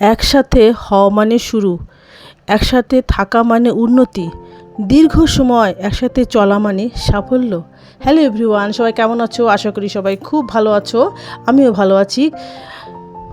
একসাথে হওয়া মানে শুরু, একসাথে থাকা মানে উন্নতি, দীর্ঘ সময় একসাথে চলা মানে সাফল্য। হ্যালো এভরিওয়ান, সবাই কেমন আছো? আশা করি সবাই খুব ভালো আছো। আমিও ভালো আছি।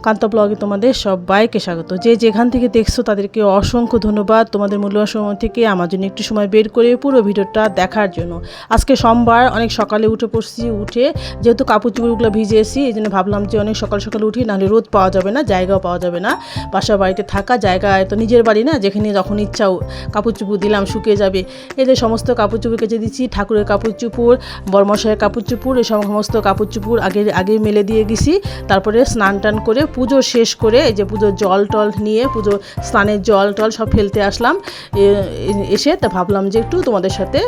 কান্তা ব্লগে তোমাদের সবাইকে স্বাগত। যে যেখান থেকে দেখছো তাদেরকে অসংখ্য ধন্যবাদ তোমাদের মূল্যবান সময় থেকে আমার জন্য একটু সময় বের করে পুরো ভিডিওটা দেখার জন্য। আজকে সোমবার, অনেক সকালে উঠে পড়ছি। উঠে যেহেতু কাপড় চোপড়গুলো ভিজিয়েছি, এই জন্য ভাবলাম যে অনেক সকাল সকালে উঠি, নাহলে রোদ পাওয়া যাবে না, জায়গাও পাওয়া যাবে না। বাসা বাড়িতে থাকা জায়গায় তো নিজের বাড়ি না, যেখানে যখন ইচ্ছা কাপড় চোপড় দিলাম শুকিয়ে যাবে। এই যে সমস্ত কাপড় চোপড় কেচে দিচ্ছি, ঠাকুরের কাপড় চোপড়, বড়মশাইয়ের কাপড় চোপড়, এই সমস্ত কাপড় চোপড় আগে মেলে দিয়ে গেছি। তারপরে স্নান টান করে পুজো শেষ করে, এই যে পুজোর জল টল নিয়ে, পুজো স্নানের জল টল সব ফেলতে আসলাম। এসে তা ভাবলাম যে একটু তোমাদের সাথে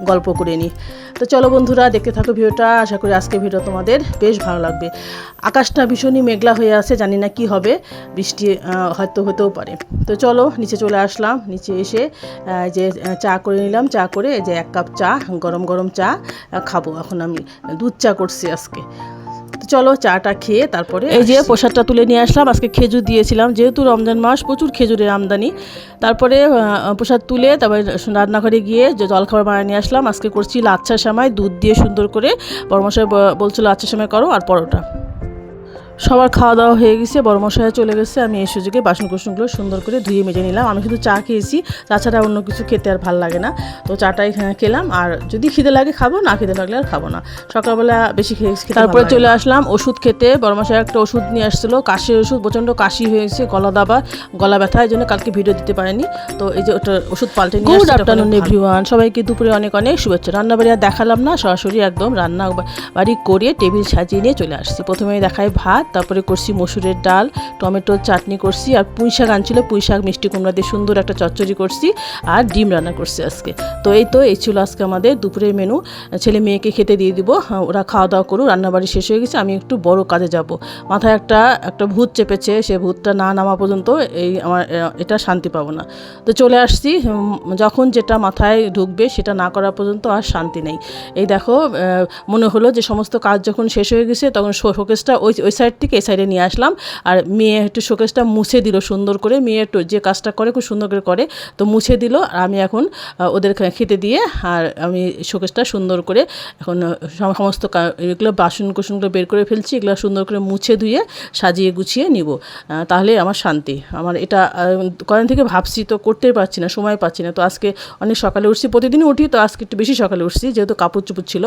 গল্প করে নিই। তো চলো বন্ধুরা, দেখতে থাকো ভিডিওটা। আশা করি আজকের ভিডিও তোমাদের বেশ ভালো লাগবে। আকাশটা ভীষণই মেঘলা হয়ে আছে, জানি না কি হবে, বৃষ্টি হয়তো হতেও পারে। তো চলো নিচে চলে আসলাম। নিচে এসে যে চা করে নিলাম। চা করে যে 1 কাপ চা, গরম গরম চা খাবো। এখন আমি দুধ চা করছি আজকে। চলো চাটা খেয়ে তারপরে এই যে প্রসাদটা তুলে নিয়ে আসলাম। আজকে খেজুর দিয়েছিলাম, যেহেতু রমজান মাস, প্রচুর খেজুরের আমদানি। তারপরে প্রসাদ তুলে তারপরে রান্নাঘরে গিয়ে যে জলখাবার বানিয়ে নিয়ে আসলাম। আজকে করছি লাচ্ছা সেমাই, দুধ দিয়ে সুন্দর করে। বড়মশাই বলছিল লাচ্ছা সেমাই করো আর পরোটা। সবার খাওয়া দাওয়া হয়ে গেছে, বড়মশাই চলে গেছে। আমি এই সুযোগে বাসন কুসনগুলো সুন্দর করে ধুয়ে মেজে নিলাম। আমি শুধু চা খেয়েছি, তাছাড়া অন্য কিছু খেতে আর ভালো লাগে না। তো চাটাই খেলাম, আর যদি খিদে লাগে খাবো, না খিদে লাগলে আর খাবো না। সকালবেলা বেশি খেয়ে তারপরে চলে আসলাম ওষুধ খেতে। বড়মশাই একটা ওষুধ নিয়ে আসছিলো, কাশির ওষুধ। প্রচণ্ড কাশি হয়েছে, গলা ব্যথা, এই জন্য কালকে ভিডিও দিতে পারিনি। তো এই যে ওটা ওষুধ পাল্টে নিয়ে আসছি। গুড আফটারনুন এভরিওয়ান, সবাইকে দুপুরে অনেক অনেক শুভেচ্ছা। রান্নাবাড়ি আর দেখালাম না, সরাসরি একদম রান্না বাড়ি করে টেবিল সাজিয়ে নিয়ে চলে আসছি। প্রথমে দেখাই ভাত, তারপরে করছি মসুরের ডাল, টমেটোর চাটনি করছি, আর পুঁই শাক আনছিল, পুঁই শাক মিষ্টি কুমড়া দিয়ে সুন্দর একটা চচ্চড়ি করছি, আর ডিম রান্না করছি আজকে। তো এই ছিল আজকে আমাদের দুপুরের মেনু। ছেলে মেয়েকে খেতে দিয়ে দিব, ওরা খাওয়া দাওয়া করুক। রান্নাবাড়ি শেষ হয়ে গেছে, আমি একটু বড় কাজে যাব। মাথায় একটা ভূত চেপেছে, সে ভূতটা না নামা পর্যন্ত আমার এটা শান্তি পাবো না। তো চলে আসছি, যখন যেটা মাথায় ঢুকবে সেটা না করা পর্যন্ত আর শান্তি নেই। এই দেখো, মনে হলো যে সমস্ত কাজ যখন শেষ হয়ে গেছে, তখন শোকেসটা ওই সাইড থেকে এই সাইডে নিয়ে আসলাম। আর মেয়ে একটু শোকেসটা মুছে দিল সুন্দর করে। মেয়ে একটু যে কাজটা করে খুব সুন্দর করে করে, তো মুছে দিল। আর আমি এখন ওদের খেতে দিয়ে, আর আমি শোকেসটা সুন্দর করে এখন সমস্ত এগুলো বাসন কুসনগুলো বের করে ফেলছি। এগুলো সুন্দর করে মুছে ধুয়ে সাজিয়ে গুছিয়ে নিব, তাহলে আমার শান্তি। আমার এটা কদিন থেকে ভাবছি, তো করতেই পারছি না, সময় পাচ্ছি না। তো আজকে অনেক সকালে উঠছি, প্রতিদিনই উঠি, তো আজকে একটু বেশি সকালে উঠছি, যেহেতু কাপড় চোপড় ছিল।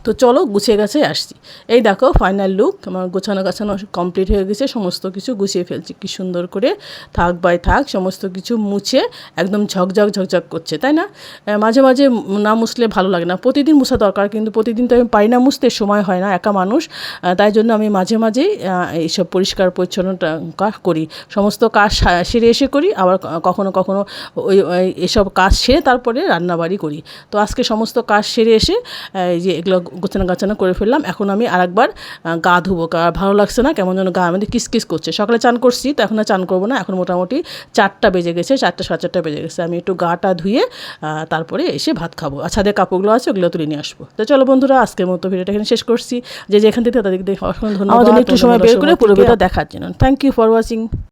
তো চলো গুছিয়ে গেছে আসছি। এই দেখো ফাইনাল লুক, আমার গোছানো কমপ্লিট হয়ে গেছে। সমস্ত কিছু গুছিয়ে ফেলছি কি সুন্দর করে, থাক বাই থাক সমস্ত কিছু মুছে একদম ঝকঝক করছে, তাই না? মাঝে মাঝে না মুছলে ভালো লাগে না, প্রতিদিন মুছা দরকার, কিন্তু প্রতিদিন তো আমি পারি না মুছতে, সময় হয় না, একা মানুষ। তাই জন্য আমি মাঝে মাঝেই এইসব পরিষ্কার পরিচ্ছন্নতা করি। সমস্ত কাজ সেরে এসে করি, আবার কখনো কখনো এসব কাজ সেরে তারপরে রান্নাবাড়ি করি। তো আজকে সমস্ত কাজ সেরে এসে এই যে এগুলো গোছানো করে ফেললাম। এখন আমি আরেকবার গা ধুবো, ভালো লাগছে না, কেমন যেন গা আমাদের কিসকিস করছে। সকালে চান করছি, তো এখন আর চান করবো না। এখন মোটামুটি 4টা বেজে গেছে, 4টা সাড়ে 4টা বেজে গেছে। আমি একটু গাটা ধুয়ে তারপরে এসে ভাত খাবো। আর ছাদের কাপড়গুলো আছে, ওগুলো তুলে নিয়ে আসবো। তো চলো বন্ধুরা, আজকের মতো ভিডিওটা এখানে শেষ করছি। যে যেখান থেকে তাদেরকে অসংখ্য ধন্যবাদ একটু সময় বের করে পুরো ভিডিওটা দেখার জন্য। Thank you for watching.